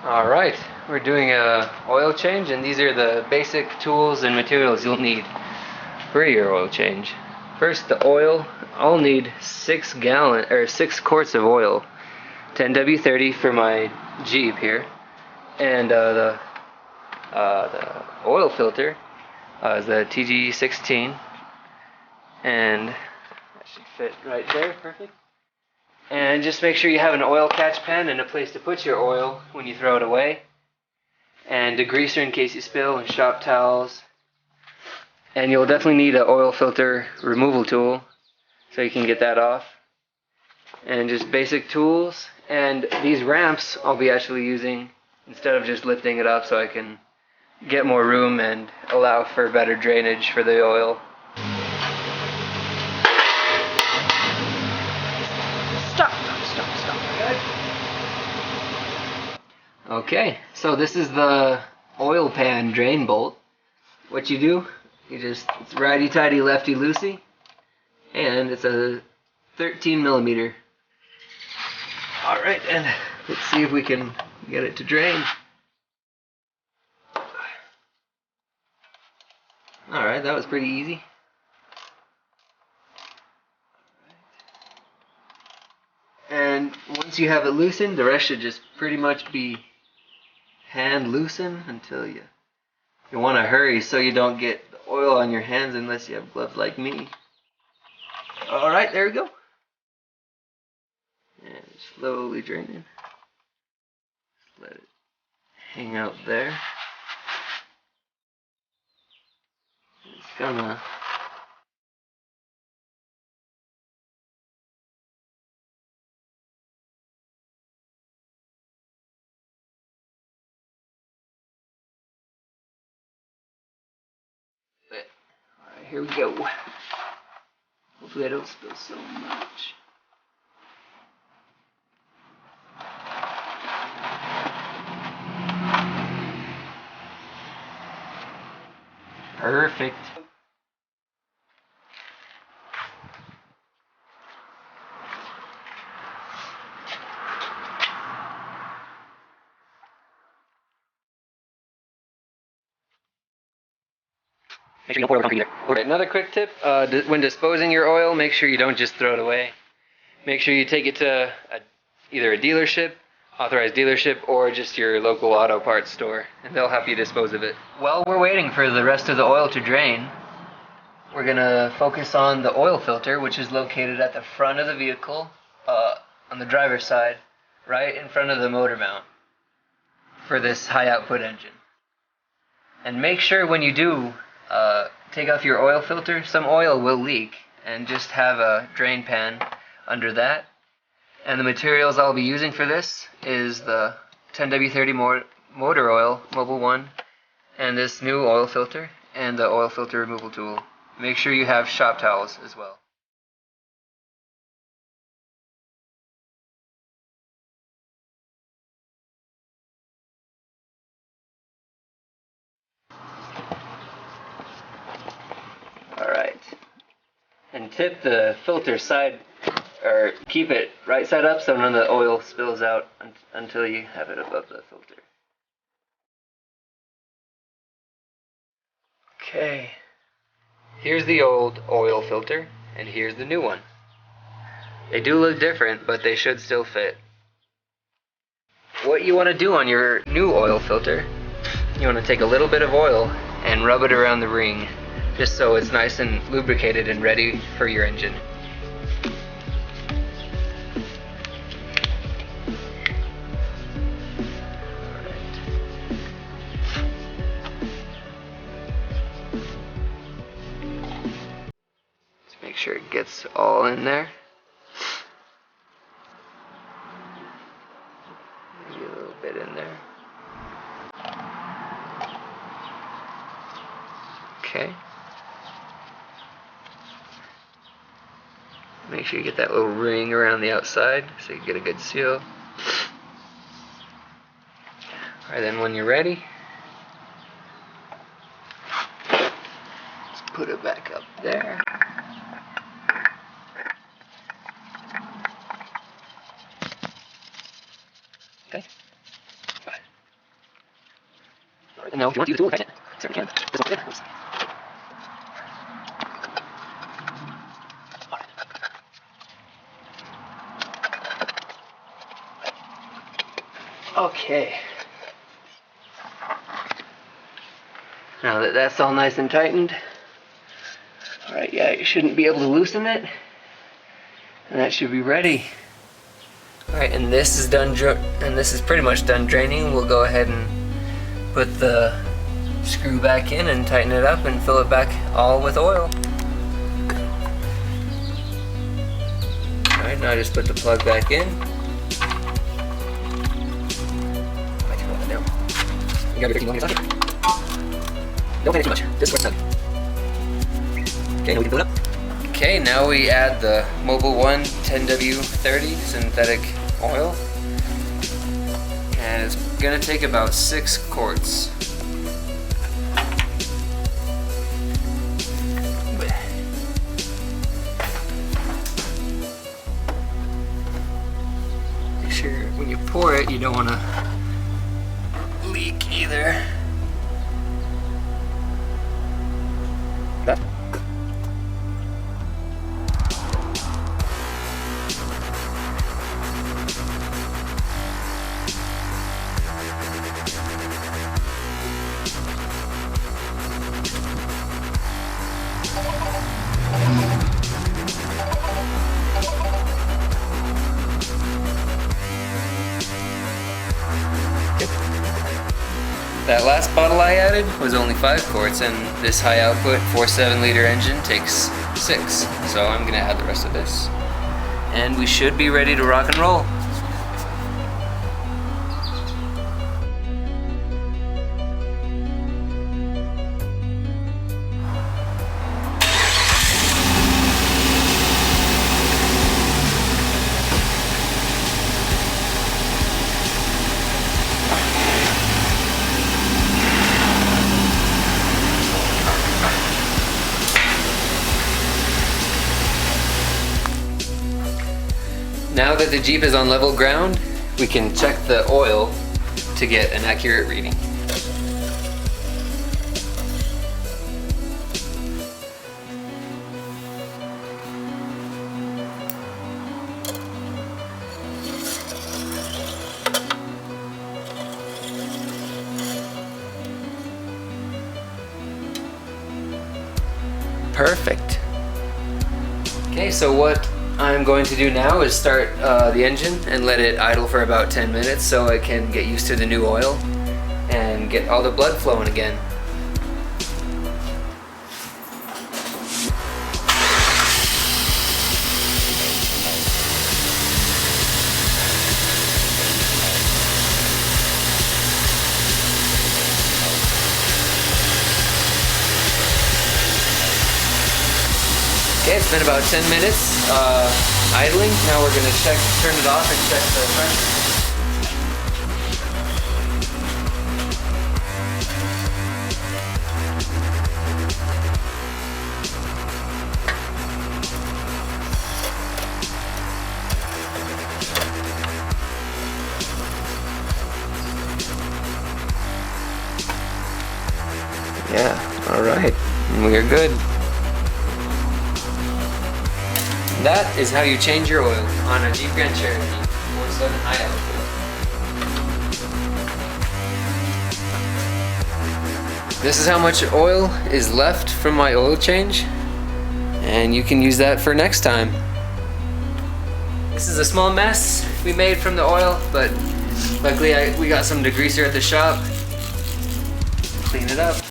Alright, we're doing a oil change, and these are the basic tools and materials you'll need for your oil change. First, the oil. I'll need 6 quarts of oil, 10W30 for my Jeep here, and the oil filter is the TG16, and that should fit right there, perfect. And just make sure you have an oil catch pen and a place to put your oil when you throw it away. And a greaser in case you spill, and shop towels. And you'll definitely need an oil filter removal tool so you can get that off. And just basic tools. And these ramps I'll be actually using instead of just lifting it up so I can get more room and allow for better drainage for the oil. Stop. Okay, so this is the oil pan drain bolt. What you do, it's righty-tighty, lefty-loosey, and it's a 13 millimeter. Alright, and let's see if we can get it to drain. Alright, that was pretty easy. And once you have it loosened, the rest should just pretty much be hand loosen until you want to hurry so you don't get the oil on your hands unless you have gloves like me. Alright, there we go. And slowly draining. Just let it hang out there. It's gonna Alright, here we go. Hopefully I don't spill so much. Perfect. Make sure you don't pour it over concrete either. Another quick tip, when disposing your oil, make sure you don't just throw it away. Make sure you take it to either a dealership, authorized dealership, or just your local auto parts store, and they'll help you dispose of it. While we're waiting for the rest of the oil to drain, we're going to focus on the oil filter, which is located at the front of the vehicle, on the driver's side, right in front of the motor mount for this high output engine. And make sure when you do take off your oil filter, some oil will leak, and just have a drain pan under that. And the materials I'll be using for this is the 10W30 motor oil, Mobile 1, and this new oil filter, and the oil filter removal tool. Make sure you have shop towels as well. Alright. And tip the filter side, or keep it right side up so none of the oil spills out until you have it above the filter. Okay. Here's the old oil filter, and here's the new one. They do look different, but they should still fit. What you want to do on your new oil filter, you want to take a little bit of oil and rub it around the ring, just so it's nice and lubricated and ready for your engine. Just make sure it gets all in there. Maybe a little bit in there. Okay. Make sure you get that little ring around the outside so you get a good seal. Alright, then when you're ready, just put it back up there. Okay. And now if you want to use the tool, tighten it. Certainly can. This one's good. Oops. Okay. Now that that's all nice and tightened, alright, yeah, you shouldn't be able to loosen it. And that should be ready. Alright, and this is done, and this is pretty much done draining. We'll go ahead and put the screw back in and tighten it up and fill it back all with oil. Alright, now I just put the plug back in. I can hold it down. You got your 13 millimeter socket. Don't tighten it too much, just squirt it snug. Okay, now we can fill it up. Okay, now we add the Mobil 1 10W30 synthetic oil. And it's gonna take about 6 quarts. Make sure when you pour it, you don't wanna leak either. That last bottle I added was only 5 quarts, and this high output 4.7 liter engine takes 6. So I'm gonna add the rest of this. And we should be ready to rock and roll. Now that the Jeep is on level ground, we can check the oil to get an accurate reading. Perfect. Okay, so what I'm going to do now is start the engine and let it idle for about 10 minutes so it can get used to the new oil and get all the blood flowing again. Okay, it's been about 10 minutes idling. Now we're going to turn it off and check the pressure. Yeah, all right, we are good. That is how you change your oil on a Jeep Grand Cherokee 4.7 high output. This is how much oil is left from my oil change, and you can use that for next time. This is a small mess we made from the oil, but luckily we got some degreaser at the shop. Clean it up.